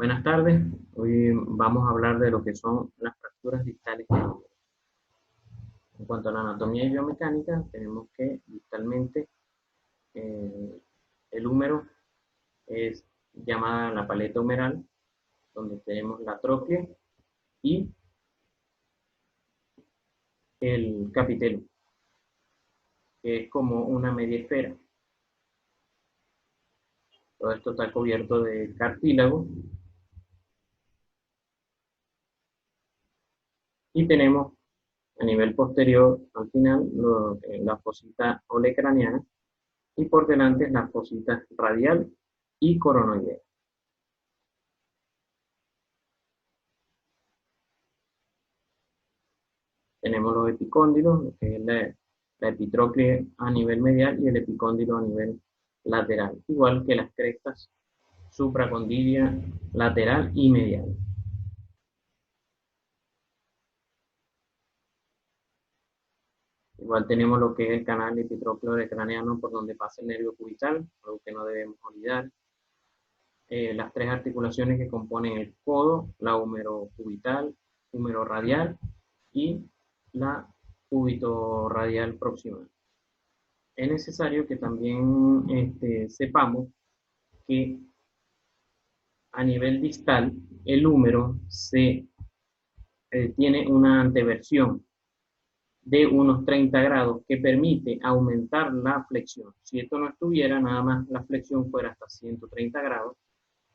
Buenas tardes. Hoy vamos a hablar de lo que son las fracturas distales del húmero. En cuanto a la anatomía y biomecánica, tenemos que distalmente el húmero es llamada la paleta humeral, donde tenemos la tróclea y el capitelum, que es como una media esfera. Todo esto está cubierto de cartílago. Y tenemos a nivel posterior, al final, la fosita olecraniana, y por delante las fositas radial y coronoidea. Tenemos los epicóndilos, que es la epitróclea a nivel medial y el epicóndilo a nivel lateral, igual que las crestas supracondilia lateral y medial. Igual tenemos lo que es el canal epitrócleo craneano por donde pasa el nervio cubital, algo que no debemos olvidar. Las tres articulaciones que componen el codo, la húmero cubital, húmero radial y la cúbito radial proximal. Es necesario que también sepamos que a nivel distal el húmero tiene una anteversión de unos 30 grados que permite aumentar la flexión. Si esto no estuviera, nada más la flexión fuera hasta 130 grados,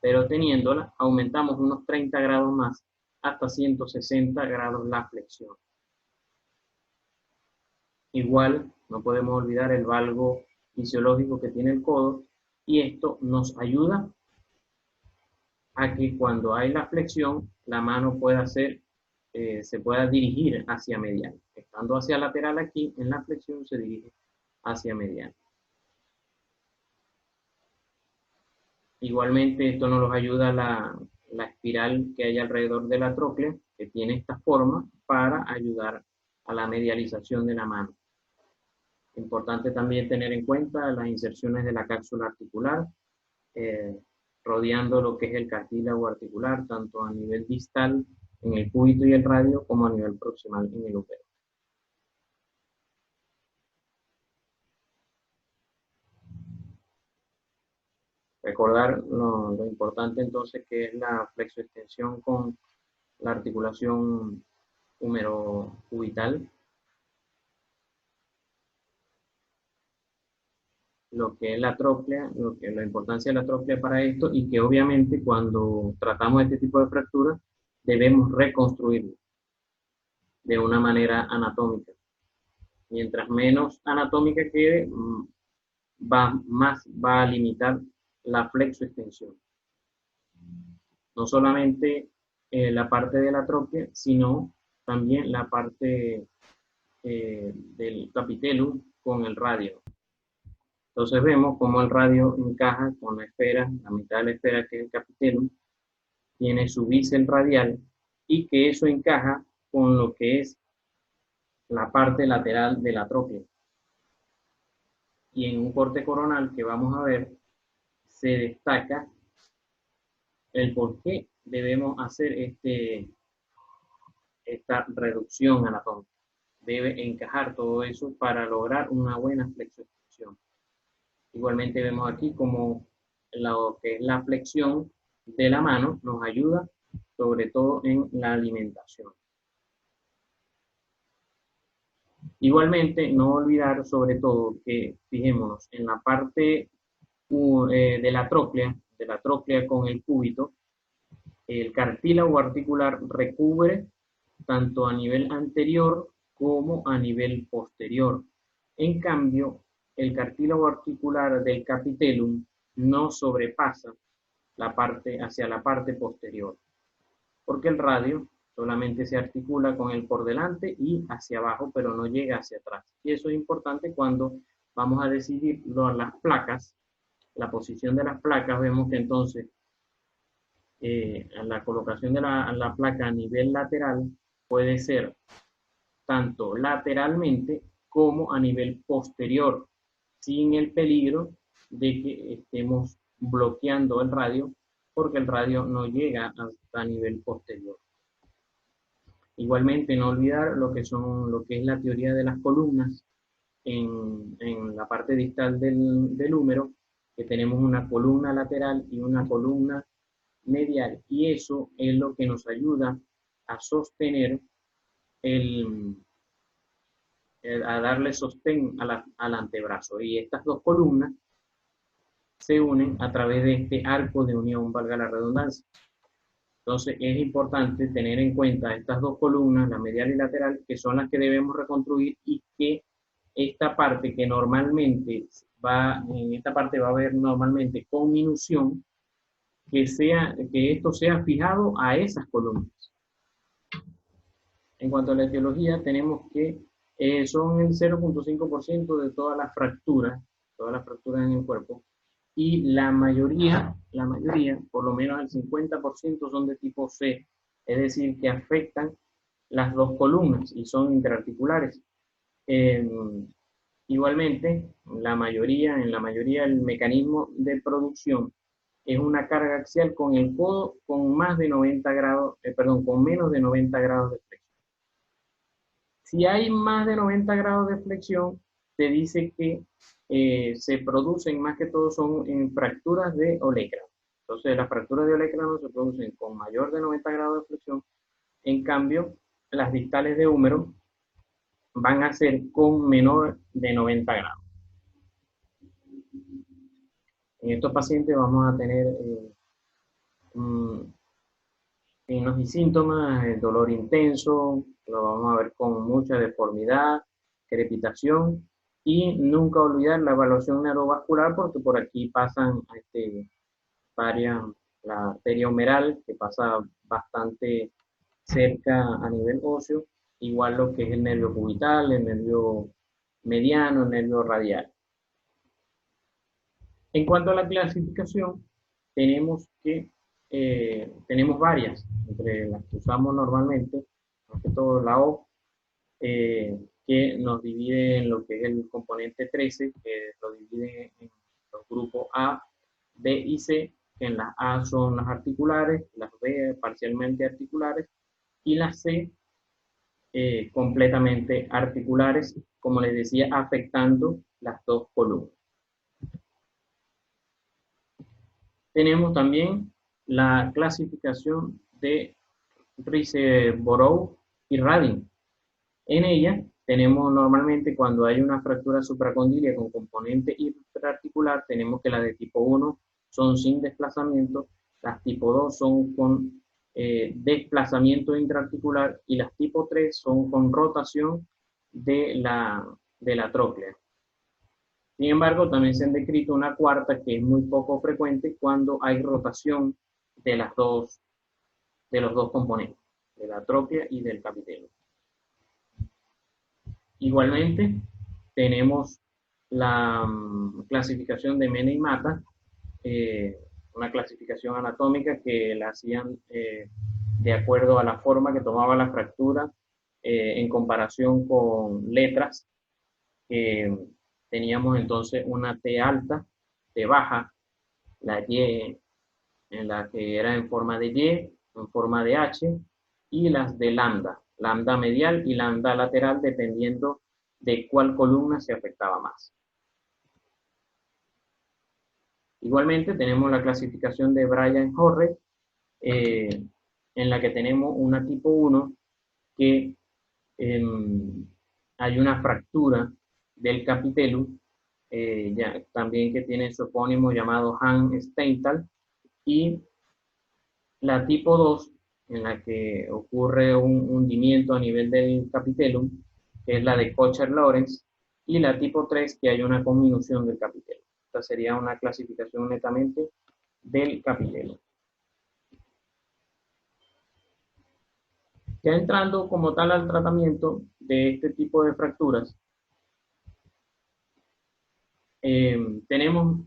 pero teniéndola, aumentamos unos 30 grados más hasta 160 grados la flexión. Igual, no podemos olvidar el valgo fisiológico que tiene el codo, y esto nos ayuda a que cuando hay la flexión, la mano pueda se pueda dirigir hacia medial. Estando hacia lateral aquí, en la flexión se dirige hacia medial. Igualmente, esto nos ayuda la espiral que hay alrededor de la tróclea, que tiene esta forma para ayudar a la medialización de la mano. Importante también tener en cuenta las inserciones de la cápsula articular, rodeando lo que es el cartílago articular, tanto a nivel distal en el cúbito y el radio, como a nivel proximal en el húmero. Recordar lo importante entonces que es la flexoextensión con la articulación húmero cubital, lo que es la tróclea, la importancia de la tróclea para esto, y que obviamente cuando tratamos este tipo de fracturas debemos reconstruirlo de una manera anatómica. Mientras menos anatómica quede, va a limitar la flexoextensión. No solamente la parte de la tróclea, sino también la parte del capitelum con el radio. Entonces vemos cómo el radio encaja con la esfera, la mitad de la esfera que es el capitelum, tiene su bisel radial, y que eso encaja con lo que es la parte lateral de la tróclea. Y en un corte coronal que vamos a ver, se destaca el por qué debemos hacer esta reducción anatómica. Debe encajar todo eso para lograr una buena flexioextensión. Igualmente vemos aquí como lo que es la flexión de la mano nos ayuda sobre todo en la alimentación. Igualmente, no olvidar sobre todo que, fijémonos, en la parte de la tróclea con el cúbito, el cartílago articular recubre tanto a nivel anterior como a nivel posterior. En cambio, el cartílago articular del capitelum no sobrepasa hacia la parte posterior, porque el radio solamente se articula con él por delante y hacia abajo, pero no llega hacia atrás. Y eso es importante cuando vamos a decidir las placas, la posición de las placas. Vemos que entonces la colocación de la placa a nivel lateral puede ser tanto lateralmente como a nivel posterior, sin el peligro de que estemos bloqueando el radio porque el radio no llega hasta nivel posterior. Igualmente, no olvidar lo que es la teoría de las columnas en la parte distal del húmero, que tenemos una columna lateral y una columna medial, y eso es lo que nos ayuda a sostener a darle sostén al antebrazo. Y estas dos columnas se unen a través de este arco de unión, valga la redundancia. Entonces es importante tener en cuenta estas dos columnas, la medial y lateral, que son las que debemos reconstruir, y que esta parte que normalmente en esta parte va a haber normalmente conminución, que esto sea fijado a esas columnas. En cuanto a la etiología, tenemos que son el 0.5% de todas las fracturas en el cuerpo, y la mayoría, por lo menos el 50% son de tipo C, es decir, que afectan las dos columnas y son interarticulares. Igualmente, en la mayoría el mecanismo de producción es una carga axial con el codo con más de 90 grados, con menos de 90 grados de flexión. Si hay más de 90 grados de flexión, se dice que se producen más que todo son en fracturas de olecrano. Entonces, las fracturas de olecrano se producen con mayor de 90 grados de flexión. En cambio, las distales de húmero van a ser con menor de 90 grados. En estos pacientes vamos a tener signos y síntomas, dolor intenso, lo vamos a ver con mucha deformidad, crepitación, y nunca olvidar la evaluación neurovascular, porque por aquí pasan la arteria humeral, que pasa bastante cerca a nivel óseo, igual lo que es el nervio cubital, el nervio mediano, el nervio radial. En cuanto a la clasificación, tenemos varias, entre las que usamos normalmente, más que todo la O, que nos divide en lo que es el componente 13, que lo divide en los grupos A, B y C, que en las A son las articulares, las B parcialmente articulares, y las C completamente articulares, como les decía, afectando las dos columnas. Tenemos también la clasificación de Rice-Borough y Radin. En ella tenemos normalmente, cuando hay una fractura supracondilia con componente interarticular, tenemos que las de tipo 1 son sin desplazamiento, las tipo 2 son con desplazamiento intraarticular, y las tipo 3 son con rotación de la tróclea. Sin embargo, también se han descrito una cuarta, que es muy poco frecuente, cuando hay rotación de los dos componentes, de la tróclea y del capitelio. Igualmente, tenemos la clasificación de Mene y Mata, una clasificación anatómica que la hacían de acuerdo a la forma que tomaba la fractura en comparación con letras. Teníamos entonces una T alta, T baja, la Y en la que era en forma de Y, en forma de H, y las de lambda, lambda medial y lambda lateral, dependiendo de cuál columna se afectaba más. Igualmente tenemos la clasificación de Bryan-Horrey, en la que tenemos una tipo 1, que hay una fractura del capitellum, también que tiene su epónimo llamado Hans-Steinthal, y la tipo 2, en la que ocurre un hundimiento a nivel del capitellum, que es la de Kocher-Lorentz, y la tipo 3, que hay una conminución del capitellum. Esta sería una clasificación netamente del capitellum. Ya entrando como tal al tratamiento de este tipo de fracturas, tenemos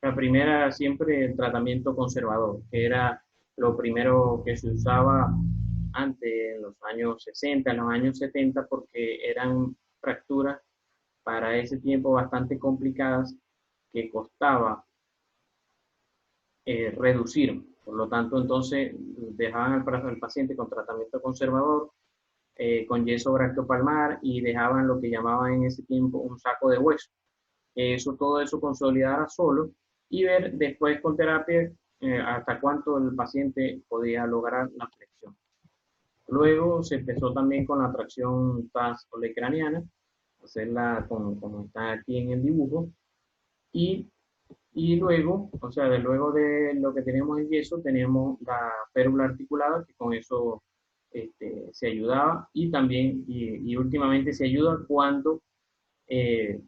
la primera, siempre el tratamiento conservador, que era lo primero que se usaba antes, en los años 60, en los años 70, porque eran fracturas para ese tiempo bastante complicadas, que costaba reducir. Por lo tanto, entonces dejaban al paciente con tratamiento conservador, con yeso brachiopalmar y dejaban lo que llamaban en ese tiempo un saco de hueso. Todo eso consolidara solo y ver después con terapia hasta cuánto el paciente podía lograr la flexión. Luego se empezó también con la tracción transolecraniana, hacerla como está aquí en el dibujo, y, y luego, o sea, luego de lo que tenemos en yeso, tenemos la férula articulada, que con eso se ayudaba, y también, y últimamente se ayuda cuando eh,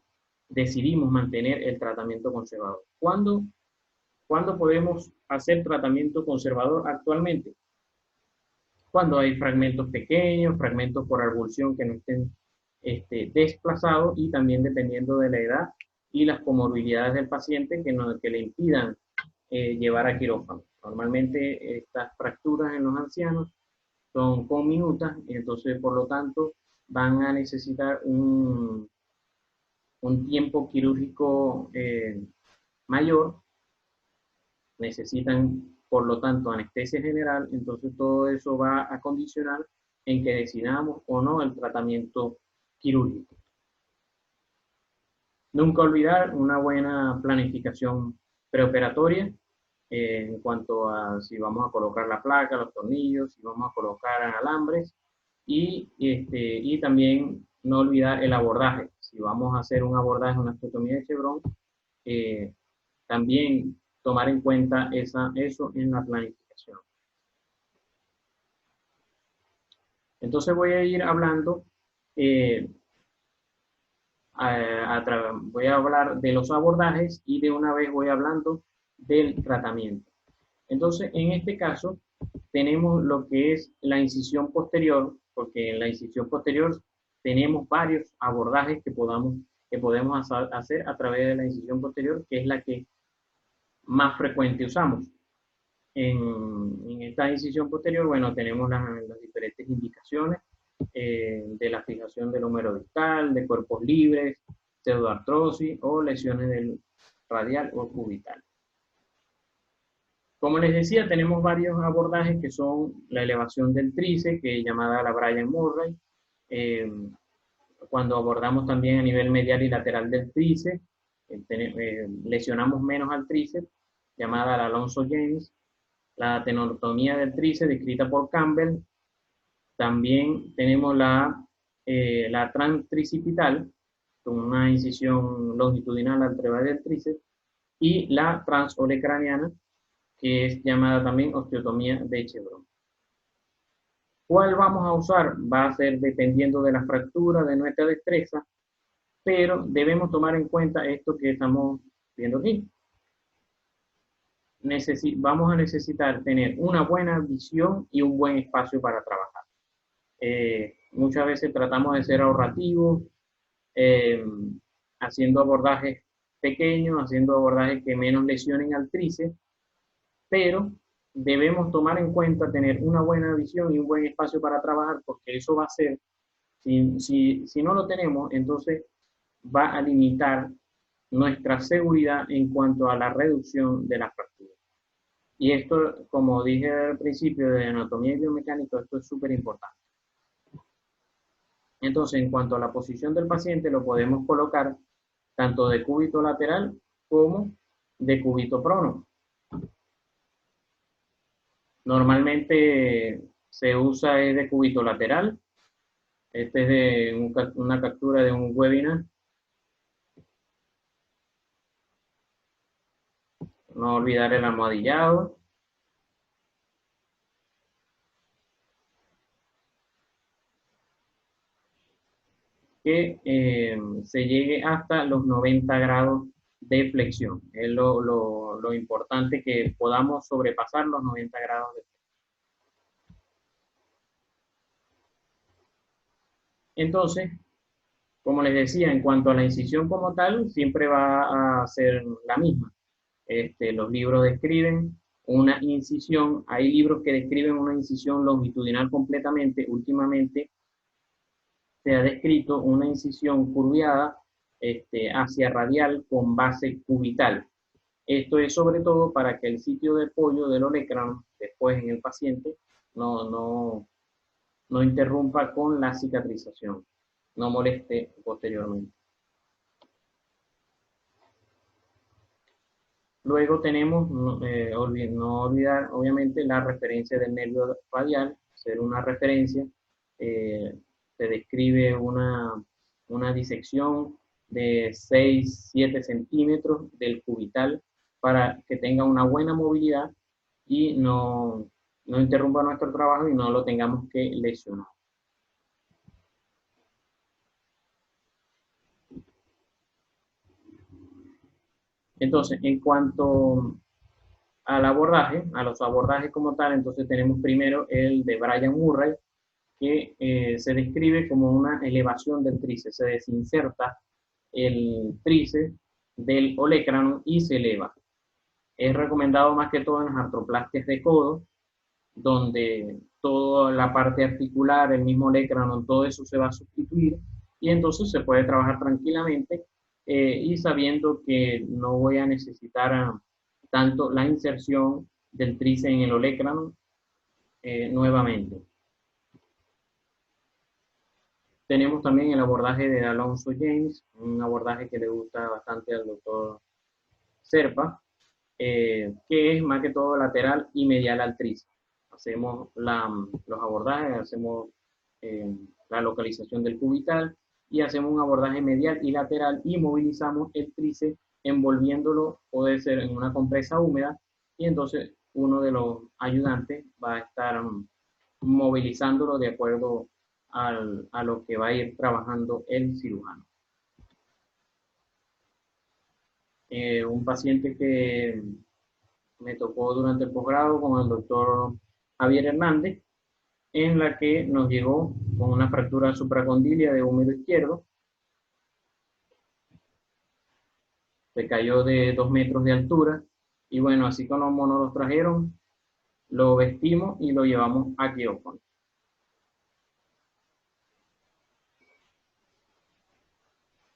decidimos mantener el tratamiento conservador. ¿Cuándo podemos hacer tratamiento conservador actualmente? Cuando hay fragmentos pequeños, fragmentos por avulsión que no estén desplazados y también dependiendo de la edad y las comorbilidades del paciente que le impidan llevar a quirófano. Normalmente estas fracturas en los ancianos son conminutas y entonces por lo tanto van a necesitar un tiempo quirúrgico mayor, necesitan por lo tanto anestesia general, entonces todo eso va a condicionar en que decidamos o no el tratamiento quirúrgico. Nunca olvidar una buena planificación preoperatoria en cuanto a si vamos a colocar la placa, los tornillos, si vamos a colocar alambres y también no olvidar el abordaje. Si vamos a hacer un abordaje, una osteotomía de Chevron, también tomar en cuenta eso en la planificación. Entonces voy a ir hablando, voy a hablar de los abordajes y de una vez voy hablando del tratamiento. Entonces, en este caso, tenemos lo que es la incisión posterior, porque en la incisión posterior tenemos varios abordajes que podemos hacer a través de la incisión posterior, que es la que más frecuente usamos. En esta incisión posterior, bueno, tenemos las diferentes indicaciones de la fijación del húmero distal, de cuerpos libres, pseudoartrosis o lesiones del radial o cubital. Como les decía, tenemos varios abordajes que son la elevación del tríceps, que es llamada la Bryan Murray, cuando abordamos también a nivel medial y lateral del tríceps, lesionamos menos al tríceps, llamada la Alonso James, la tenotomía del tríceps descrita por Campbell. También tenemos la transtricipital, con una incisión longitudinal al través del tríceps, y la transolecraniana, que es llamada también osteotomía de Chevron. ¿Cuál vamos a usar? Va a ser dependiendo de la fractura, de nuestra destreza, pero debemos tomar en cuenta esto que estamos viendo aquí. Vamos a necesitar tener una buena visión y un buen espacio para trabajar. Muchas veces tratamos de ser ahorrativos, haciendo abordajes pequeños, haciendo abordajes que menos lesionen al tríceps, pero debemos tomar en cuenta tener una buena visión y un buen espacio para trabajar, porque eso va a ser, si no lo tenemos, entonces va a limitar nuestra seguridad en cuanto a la reducción de la fractura. Y esto, como dije al principio de anatomía y biomecánica, esto es súper importante. Entonces, en cuanto a la posición del paciente, lo podemos colocar tanto de cúbito lateral como de cúbito prono. Normalmente se usa de cúbito lateral. Este es de una captura de un webinar. No olvidar el almohadillado. Que se llegue hasta los 90 grados de flexión. Es lo importante, que podamos sobrepasar los 90 grados de flexión. Entonces, como les decía, en cuanto a la incisión como tal, siempre va a ser la misma. Los libros describen una incisión, hay libros que describen una incisión longitudinal completamente. Últimamente se ha descrito una incisión curviada hacia radial con base cubital. Esto es sobre todo para que el sitio de pollo del olecranon, después en el paciente, no interrumpa con la cicatrización, no moleste posteriormente. Luego tenemos, no olvidar, obviamente, la referencia del nervio radial, hacer una referencia, eh, se describe una disección de 6-7 centímetros del cubital para que tenga una buena movilidad y no interrumpa nuestro trabajo y no lo tengamos que lesionar. Entonces, en cuanto al abordaje, a los abordajes como tal, entonces tenemos primero el de Brian Murray, que se describe como una elevación del tríceps, se desinserta el tríceps del olecranon y se eleva. Es recomendado más que todo en las artroplastias de codo, donde toda la parte articular, el mismo olecranon, todo eso se va a sustituir y entonces se puede trabajar tranquilamente y sabiendo que no voy a necesitar tanto la inserción del tríceps en el olecranon nuevamente. Tenemos también el abordaje de Alonso James, un abordaje que le gusta bastante al doctor Serpa, que es más que todo lateral y medial al tríceps. Hacemos los abordajes, hacemos la localización del cubital y hacemos un abordaje medial y lateral y movilizamos el tríceps envolviéndolo, puede ser en una compresa húmeda, y entonces uno de los ayudantes va a estar movilizándolo de acuerdo a lo que va a ir trabajando el cirujano. Un paciente que me tocó durante el posgrado con el doctor Javier Hernández, en la que nos llegó con una fractura supracondilia de húmero izquierdo, se cayó de 2 metros de altura, y bueno, así como nos lo trajeron, lo vestimos y lo llevamos a quirófano.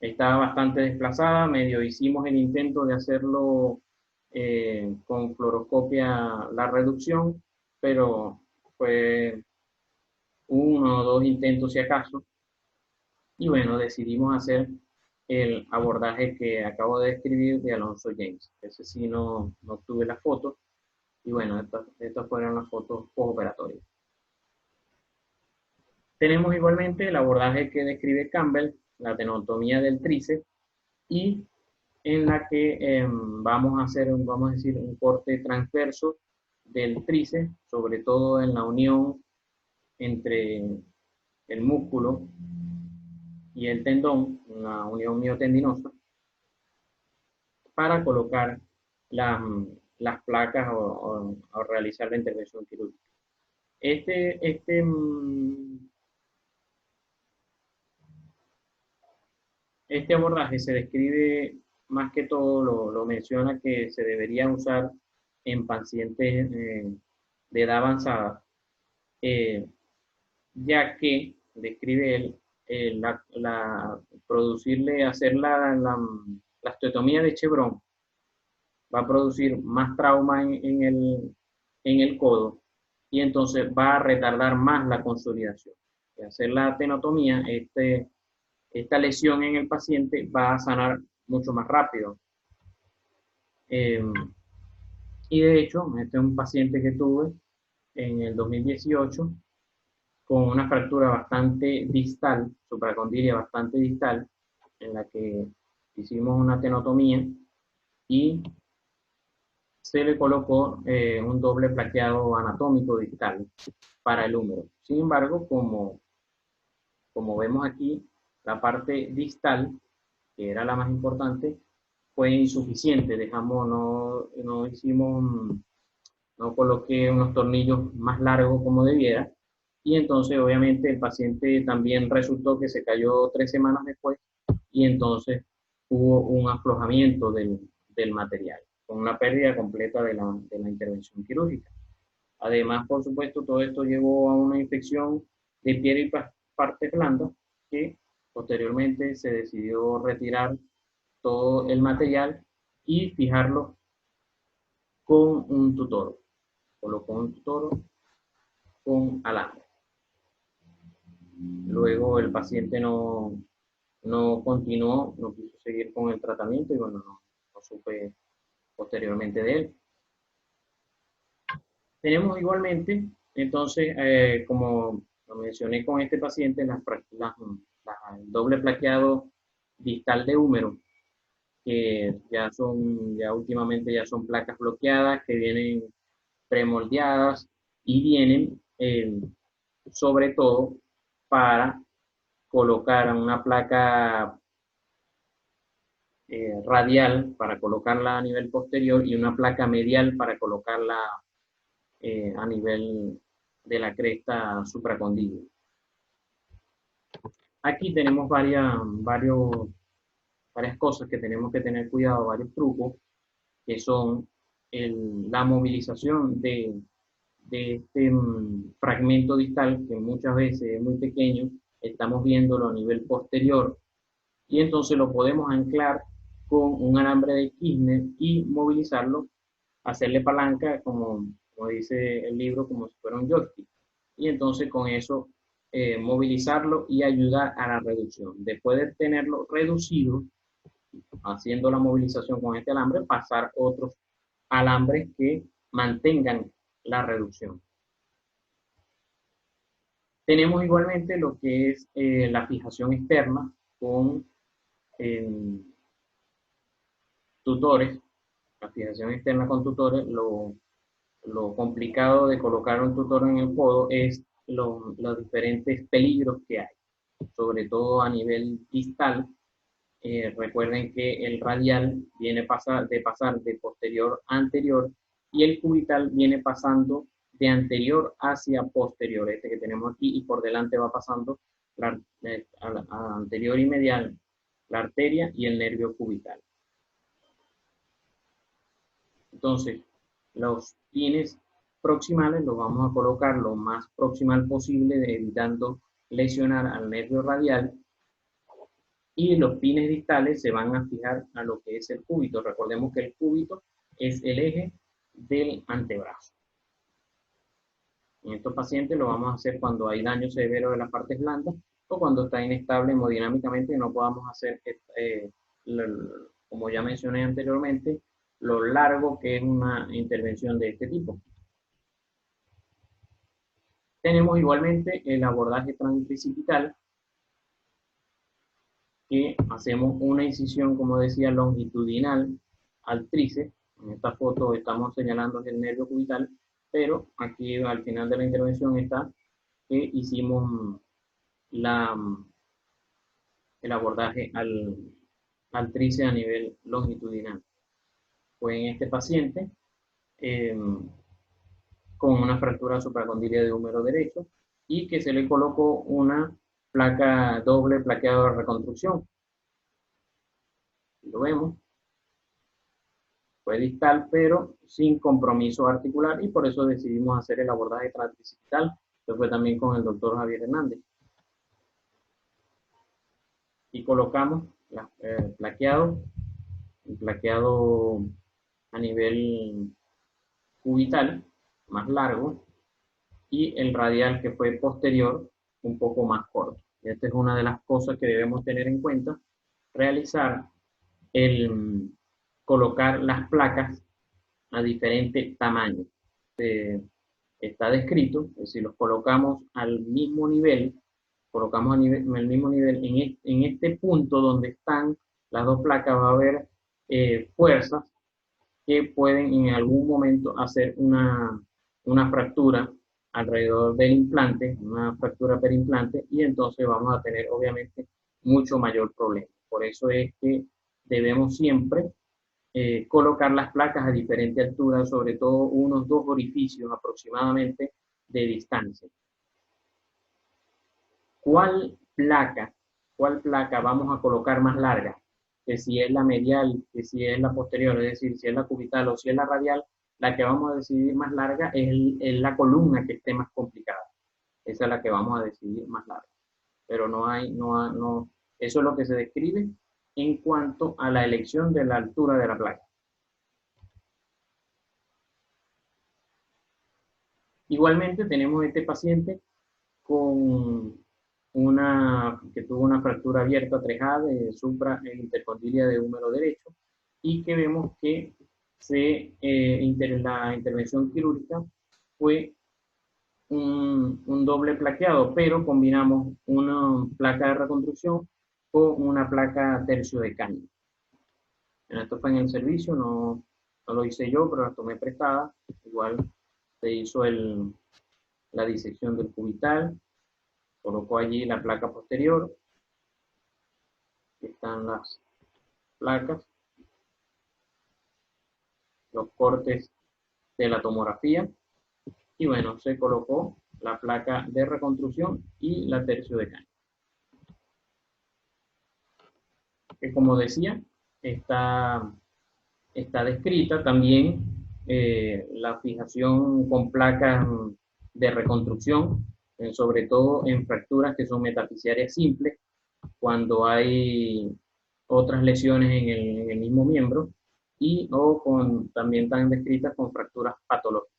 Estaba bastante desplazada, medio hicimos el intento de hacerlo con fluoroscopia la reducción, pero fue uno o dos intentos si acaso, y bueno, decidimos hacer el abordaje que acabo de describir de Alonso James. Ese sí no tuve las fotos, y bueno, estas fueron las fotos postoperatorias. Tenemos igualmente el abordaje que describe Campbell, la tenotomía del tríceps, y en la que vamos a hacer, vamos a decir, un corte transverso del tríceps, sobre todo en la unión entre el músculo y el tendón, una unión miotendinosa, para colocar las placas o realizar la intervención quirúrgica. Este abordaje se describe más que todo, lo menciona que se debería usar en pacientes de edad avanzada, eh, ya que describe él producirle, hacer la osteotomía de Chevron va a producir más trauma en el codo y entonces va a retardar más la consolidación. De hacer la tenotomía, esta lesión en el paciente va a sanar mucho más rápido. Y de hecho, este es un paciente que tuve en el 2018 con una fractura bastante distal, supracondilia bastante distal, en la que hicimos una tenotomía y se le colocó un doble plaqueado anatómico distal para el húmero. Sin embargo, como vemos aquí, la parte distal, que era la más importante, fue insuficiente. No hicimos, no coloqué unos tornillos más largos como debiera, y entonces obviamente el paciente también resultó que se cayó 3 semanas después, y entonces hubo un aflojamiento del material, con una pérdida completa de la intervención quirúrgica. Además, por supuesto, todo esto llevó a una infección de piel y partes blandas, que posteriormente se decidió retirar todo el material y fijarlo con un tutoro. Colocó un tutoro con alambre. Luego el paciente no continuó, no quiso seguir con el tratamiento y bueno, no supe posteriormente de él. Tenemos igualmente, entonces, como lo mencioné con este paciente, el doble plaqueado distal de húmero, que ya últimamente ya son placas bloqueadas, que vienen premoldeadas y vienen sobre todo para colocar una placa radial para colocarla a nivel posterior y una placa medial para colocarla a nivel de la cresta supracondígena. Aquí tenemos varias cosas que tenemos que tener cuidado, varios trucos, que son la movilización de este fragmento distal, que muchas veces es muy pequeño, estamos viéndolo a nivel posterior, y entonces lo podemos anclar con un alambre de Kirchner y movilizarlo, hacerle palanca, como dice el libro, como si fuera un joystick. Y entonces con eso movilizarlo y ayudar a la reducción. Después de tenerlo reducido, haciendo la movilización con este alambre, pasar otros alambres que mantengan la reducción. Tenemos igualmente lo que es la fijación externa con tutores. La fijación externa con tutores, lo complicado de colocar un tutor en el codo es los diferentes peligros que hay, sobre todo a nivel distal. Recuerden que el radial viene de pasar de posterior a anterior y el cubital viene pasando de anterior hacia posterior, este que tenemos aquí, y por delante va pasando a anterior y medial la arteria y el nervio cubital. Entonces, los pines proximales los vamos a colocar lo más proximal posible, evitando lesionar al nervio radial, y los pines distales se van a fijar a lo que es el cúbito. Recordemos que el cúbito es el eje del antebrazo. En estos pacientes lo vamos a hacer cuando hay daño severo de las partes blandas o cuando está inestable hemodinámicamente y no podamos hacer, como ya mencioné anteriormente, lo largo que es una intervención de este tipo. Tenemos igualmente el abordaje transprecipital, que hacemos una incisión, como decía, longitudinal al tríceps. En esta foto estamos señalando el nervio cubital, pero aquí al final de la intervención está que hicimos el abordaje al tríceps a nivel longitudinal. Fue en este paciente con una fractura supracondílea de húmero derecho y que se le colocó una placa doble plaqueado de reconstrucción. Lo vemos. Fue distal, pero sin compromiso articular, y por eso decidimos hacer el abordaje transprecipital, que fue también con el doctor Javier Hernández. Y colocamos el plaqueado a nivel cubital, más largo, y el radial, que fue posterior, un poco más corto. Y esta es una de las cosas que debemos tener en cuenta, realizar colocar las placas a diferente tamaño. Está descrito, si los colocamos al mismo nivel, colocamos al mismo nivel, en este punto donde están las dos placas va a haber fuerzas que pueden en algún momento hacer una fractura alrededor del implante, una fractura perimplante, y entonces vamos a tener obviamente mucho mayor problema. Por eso es que debemos siempre colocar las placas a diferente altura, sobre todo unos 2 orificios aproximadamente de distancia. ¿Cuál placa vamos a colocar más larga? Que si es la medial, que si es la posterior, es decir, si es la cubital o si es la radial, la que vamos a decidir más larga es la columna que esté más complicada. Esa es la que vamos a decidir más larga. Pero eso es lo que se describe en cuanto a la elección de la altura de la placa. Igualmente tenemos este paciente con que tuvo una fractura abierta 3A de supra e intercondilia de húmero derecho y que vemos que la intervención quirúrgica fue un doble plaqueado, pero combinamos una placa de reconstrucción con una placa tercio de caña. Esto fue en el servicio, no lo hice yo, pero la tomé prestada. Igual se hizo la disección del cubital, colocó allí la placa posterior, aquí están las placas, los cortes de la tomografía, y bueno, se colocó la placa de reconstrucción y la tercio de caña. Que como decía, está descrita también la fijación con placas de reconstrucción, sobre todo en fracturas que son metafisiarias simples, cuando hay otras lesiones en el mismo miembro, y o también están descritas con fracturas patológicas.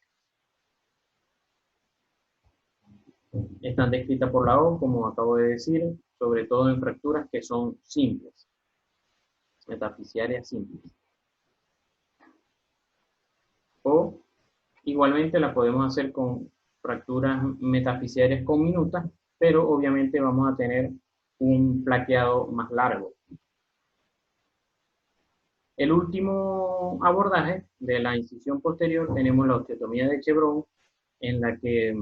Están descritas por la O, como acabo de decir, sobre todo en fracturas que son simples, metafisiarias simples. O igualmente la podemos hacer con fracturas metafisiarias conminutas, pero obviamente vamos a tener un plaqueado más largo. El último abordaje de la incisión posterior tenemos la osteotomía de Chevron, en la que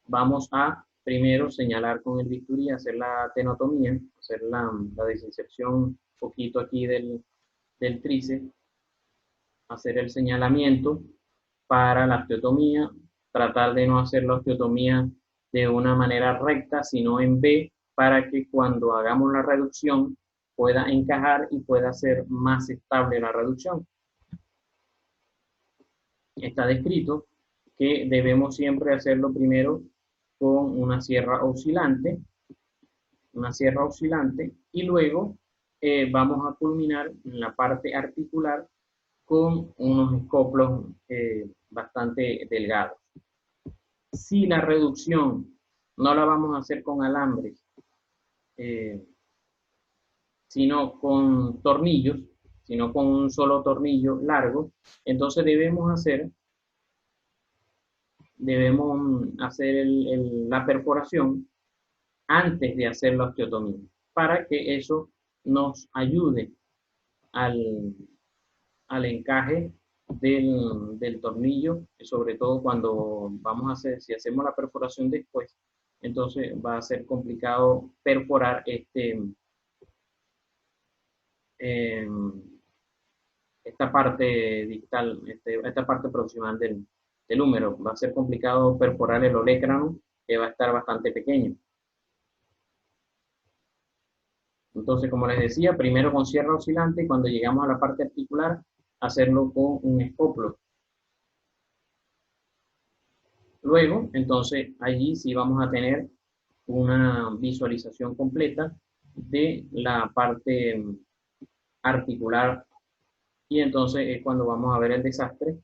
vamos a primero señalar con el bisturí, hacer la tenotomía, hacer la desinserción un poquito aquí del tríceps, hacer el señalamiento para la osteotomía, tratar de no hacer la osteotomía de una manera recta, sino en B, para que cuando hagamos la reducción pueda encajar y pueda ser más estable la reducción. Está descrito que debemos siempre hacerlo primero con una sierra oscilante, y luego vamos a culminar en la parte articular con unos escoplos bastante delgados. Si la reducción no la vamos a hacer con alambres, sino con tornillos, sino con un solo tornillo largo, entonces debemos hacer la perforación antes de hacer la osteotomía, para que eso nos ayude al encaje del tornillo, sobre todo cuando si hacemos la perforación después, entonces va a ser complicado perforar esta parte distal, esta parte proximal del húmero. Va a ser complicado perforar el olecrano, que va a estar bastante pequeño. Entonces, como les decía, primero con sierra oscilante y cuando llegamos a la parte articular, hacerlo con un escoplo. Luego, entonces, allí sí vamos a tener una visualización completa de la parte articular, y entonces es cuando vamos a ver el desastre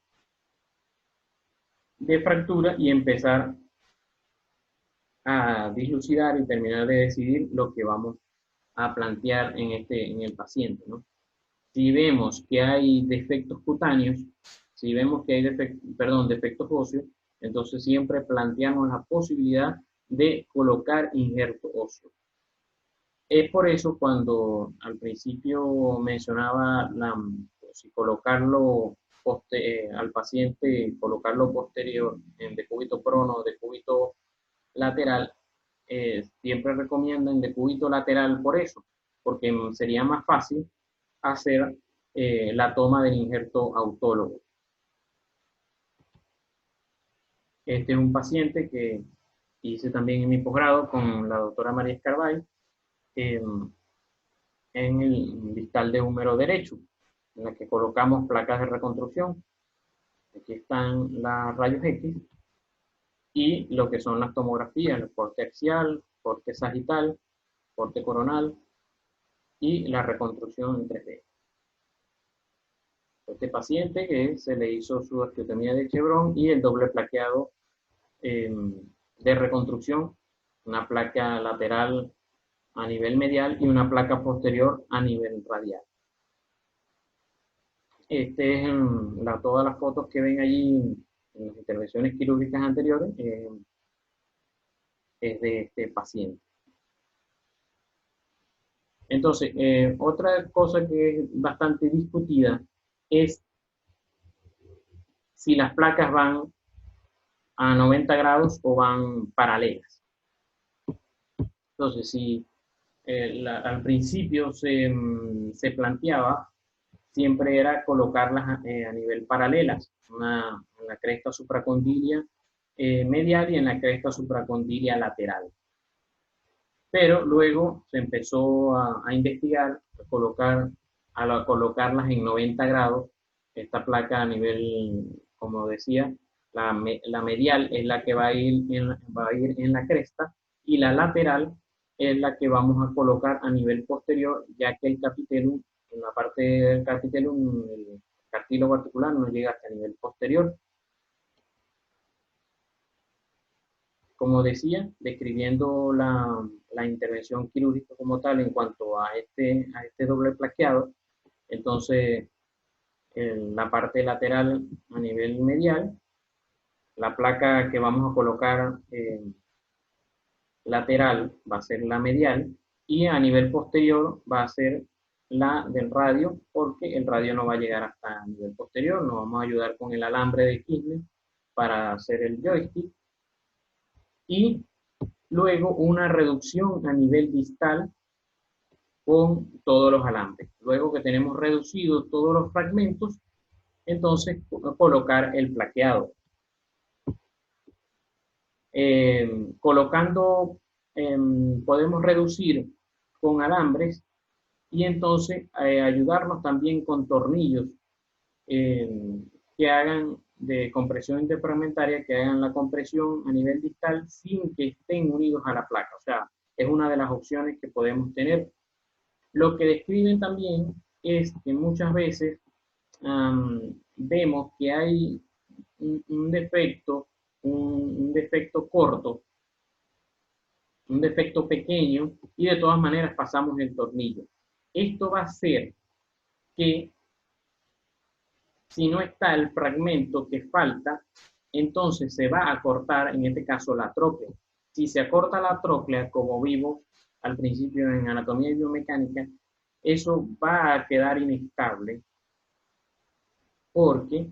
de fractura y empezar a dilucidar y terminar de decidir lo que vamos a plantear en el paciente, ¿no? Si vemos que hay defectos cutáneos, si vemos que hay defectos óseos, entonces siempre planteamos la posibilidad de colocar injerto óseo. Es por eso cuando al principio mencionaba si colocarlo al paciente, colocarlo posterior en decúbito prono o decúbito lateral, siempre recomiendo en decúbito lateral por eso, porque sería más fácil hacer la toma del injerto autólogo. Este es un paciente que hice también en mi posgrado con la doctora María Escarbay, en el distal de húmero derecho, en la que colocamos placas de reconstrucción. Aquí están las rayos X y lo que son las tomografías, el corte axial, corte sagital, corte coronal y la reconstrucción en 3D. Este paciente que se le hizo su osteotomía de Chevron y el doble plaqueado de reconstrucción, una placa lateral a nivel medial y una placa posterior a nivel radial. Este es todas las fotos que ven allí en las intervenciones quirúrgicas anteriores, es de este paciente. Entonces, otra cosa que es bastante discutida es si las placas van a 90 grados o van paralelas. Entonces, si al principio se planteaba, siempre era colocarlas a nivel paralelas, en la cresta supracondilia medial y en la cresta supracondilia lateral. Pero luego se empezó a investigar, a colocarlas en 90 grados. Esta placa a nivel, como decía, la medial es la que va a ir en la cresta y la lateral es la que vamos a colocar a nivel posterior, ya que el capitellum, en la parte del capitellum, el cartílago articular no llega hasta el nivel posterior. Como decía, describiendo la intervención quirúrgica como tal en cuanto a este doble plaqueado, entonces la parte lateral a nivel medial, la placa que vamos a colocar lateral va a ser la medial y a nivel posterior va a ser la del radio, porque el radio no va a llegar hasta el nivel posterior. Nos vamos a ayudar con el alambre de Kirchner para hacer el joystick y luego una reducción a nivel distal con todos los alambres. Luego que tenemos reducido todos los fragmentos, entonces colocar el plaqueado. Colocando, podemos reducir con alambres y entonces ayudarnos también con tornillos que hagan de compresión interfragmentaria, que hagan la compresión a nivel distal sin que estén unidos a la placa. O sea, es una de las opciones que podemos tener. Lo que describen también es que muchas veces vemos que hay un defecto, un defecto corto, un defecto pequeño, y de todas maneras pasamos el tornillo. Esto va a hacer que si no está el fragmento que falta, entonces se va a cortar, en este caso, la tróclea. Si se acorta la tróclea, como vimos al principio en anatomía y biomecánica, eso va a quedar inestable porque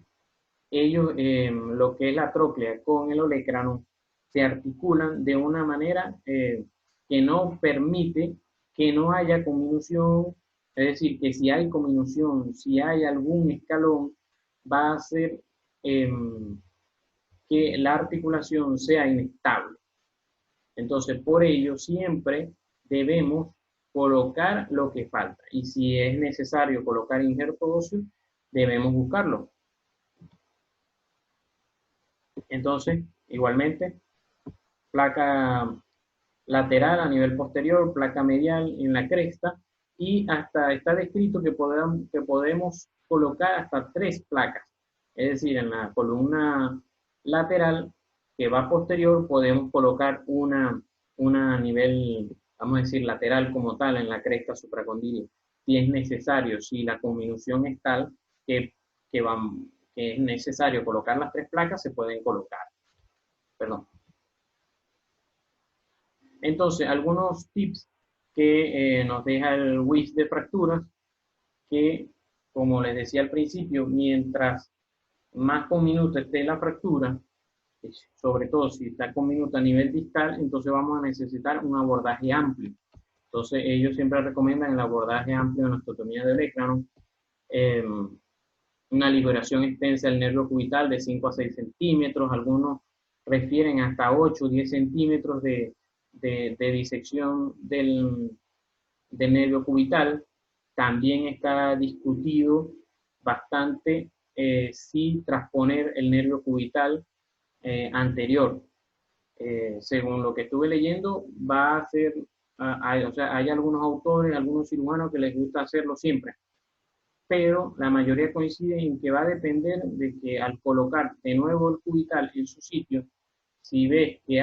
ellos, lo que es la tróclea con el olecrano, se articulan de una manera que no permite que no haya conminución, es decir, que si hay conminución, si hay algún escalón, va a hacer que la articulación sea inestable. Entonces, por ello, siempre debemos colocar lo que falta. Y si es necesario colocar injerto óseo, debemos buscarlo. Entonces, igualmente, placa lateral a nivel posterior, placa medial en la cresta, y hasta está descrito que podemos colocar hasta 3 placas. Es decir, en la columna lateral que va posterior podemos colocar una a nivel, vamos a decir, lateral como tal en la cresta supracondilia. Si es necesario, si la conminución es tal que es necesario colocar las 3 placas, se pueden colocar. Perdón. Entonces, algunos tips que nos deja el WIS de fracturas, que como les decía al principio, mientras más conminuta esté la fractura, sobre todo si está conminuta a nivel distal, entonces vamos a necesitar un abordaje amplio. Entonces, ellos siempre recomiendan el abordaje amplio en osteotomía del écrano, una liberación extensa del nervio cubital de 5 a 6 centímetros, algunos refieren hasta 8 o 10 centímetros de disección del nervio cubital. También está discutido bastante si transponer el nervio cubital anterior. Según lo que estuve leyendo, va a ser, o sea, hay algunos autores, algunos cirujanos que les gusta hacerlo siempre. pero la mayoría coincide en que va a depender de que al colocar de nuevo el cubital en su sitio, si ves que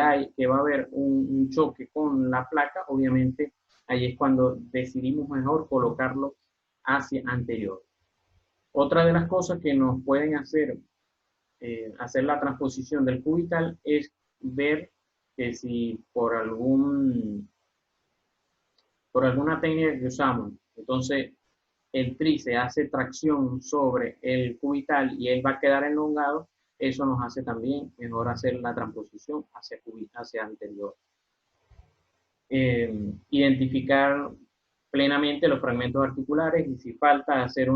va a haber un choque con la placa, obviamente ahí es cuando decidimos mejor colocarlo hacia anterior. Otra de las cosas que nos pueden hacer hacer la transposición del cubital es ver que si por alguna técnica que usamos, entonces el tri se hace tracción sobre el cubital y él va a quedar elongado, eso nos hace también mejor hacer la transposición hacia anterior. Identificar plenamente los fragmentos articulares y si falta hacer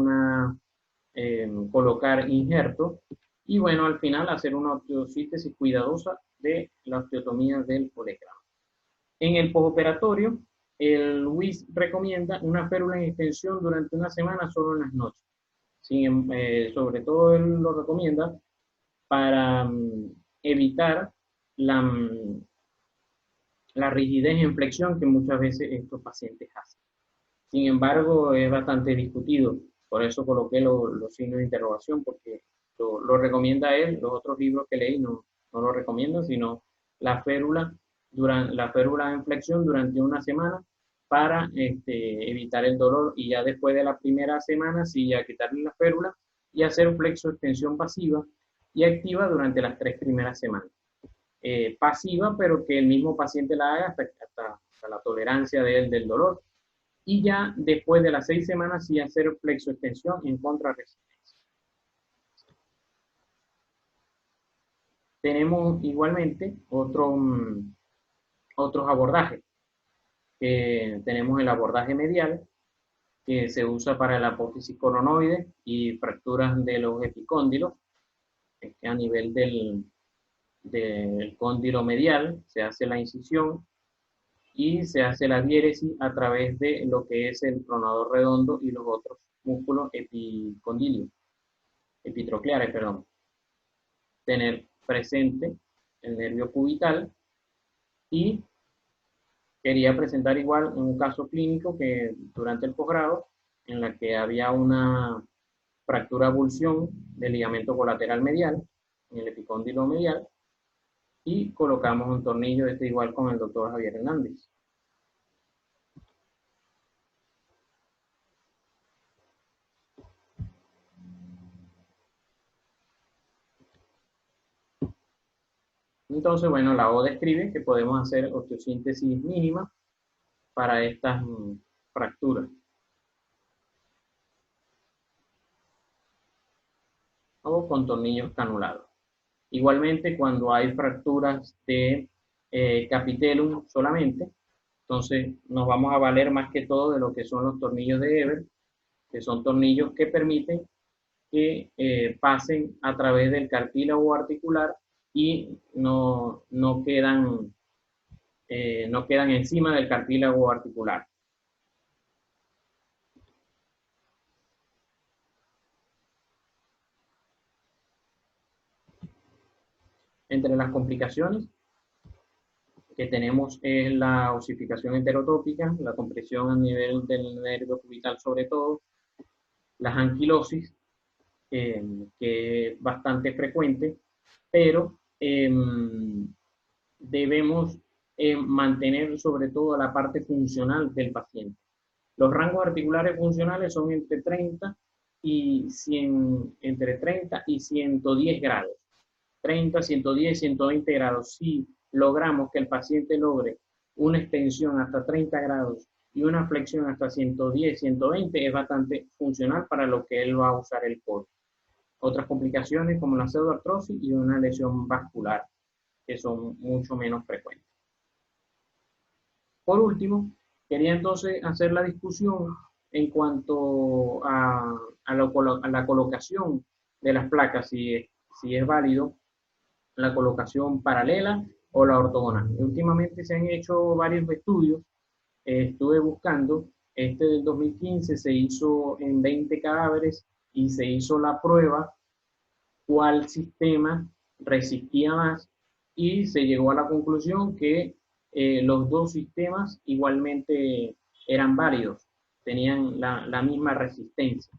colocar injertos y bueno, al final hacer una osteosíntesis cuidadosa de la osteotomía del polecráneo. En el postoperatorio, el WIS recomienda una férula en extensión durante una semana solo en las noches. Sobre todo él lo recomienda para evitar la rigidez en flexión que muchas veces estos pacientes hacen. Sin embargo, es bastante discutido, por eso coloqué los signos de interrogación, porque lo recomienda él, los otros libros que leí no lo recomiendan, sino la férula en flexión durante una semana para evitar el dolor y ya después de la primera semana sí ya quitarle la férula y hacer flexo-extensión pasiva y activa durante las 3 primeras semanas. Pasiva, pero que el mismo paciente la haga hasta la tolerancia de él del dolor. Y ya después de las 6 semanas sí hacer flexo-extensión en contrarresistencia. Tenemos igualmente otros abordajes. Tenemos el abordaje medial, que se usa para la apófisis coronoide y fracturas de los epicóndilos, a nivel del cóndilo medial, se hace la incisión y se hace la diéresis a través de lo que es el tronador redondo y los otros músculos epitrocleares, perdón. Tener presente el nervio cubital y quería presentar igual un caso clínico que durante el posgrado en la que había una fractura avulsión del ligamento colateral medial en el epicóndilo medial y colocamos un tornillo igual con el doctor Javier Hernández. Entonces, bueno, la O describe que podemos hacer osteosíntesis mínima para estas fracturas. O con tornillos canulados. Igualmente, cuando hay fracturas de capitellum solamente, entonces nos vamos a valer más que todo de lo que son los tornillos de Eber, que son tornillos que permiten que pasen a través del cartílago articular y no quedan encima del cartílago articular. Entre las complicaciones que tenemos es la osificación heterotópica, la compresión a nivel del nervio cubital sobre todo, la anquilosis, que es bastante frecuente, pero debemos mantener sobre todo la parte funcional del paciente. Los rangos articulares funcionales son entre 30 y 110 grados. 30, 110, 120 grados. Si logramos que el paciente logre una extensión hasta 30 grados y una flexión hasta 110, 120, es bastante funcional para lo que él va a usar el codo. Otras complicaciones como la pseudoartrosis y una lesión vascular, que son mucho menos frecuentes. Por último, quería entonces hacer la discusión en cuanto a la colocación de las placas, si es válido la colocación paralela o la ortogonal. Últimamente se han hecho varios estudios, estuve buscando, del 2015 se hizo en 20 cadáveres y se hizo la prueba cuál sistema resistía más y se llegó a la conclusión que los dos sistemas igualmente eran válidos, tenían la misma resistencia.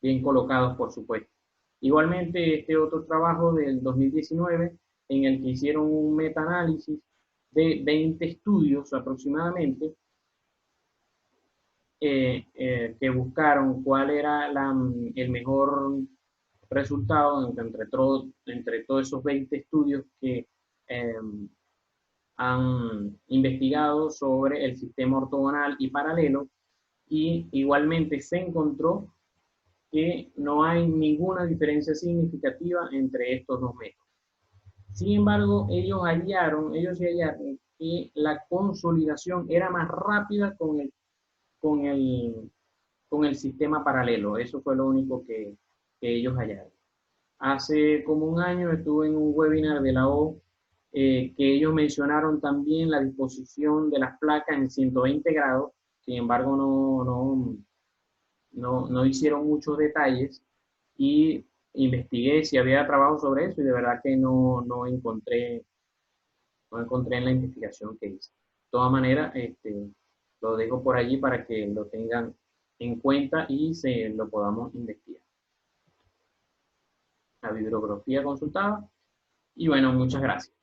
bien colocados, por supuesto. Igualmente, este otro trabajo del 2019, en el que hicieron un metaanálisis de 20 estudios aproximadamente, que buscaron cuál era el mejor resultado entre todos esos 20 estudios que eh, han investigado sobre el sistema ortogonal y paralelo, y igualmente se encontró que no hay ninguna diferencia significativa entre estos dos métodos. Sin embargo, ellos hallaron que la consolidación era más rápida con el, con el sistema paralelo. Eso fue lo único que ellos hallaron. Hace como un año estuve en un webinar de la O, que ellos mencionaron también la disposición de las placas en 120 grados. Sin embargo, no hicieron muchos detalles, y investigué si había trabajo sobre eso, y de verdad que no encontré en la investigación que hice. De todas maneras, lo dejo por allí para que lo tengan en cuenta y lo podamos investigar. La bibliografía consultada. Y bueno, muchas gracias.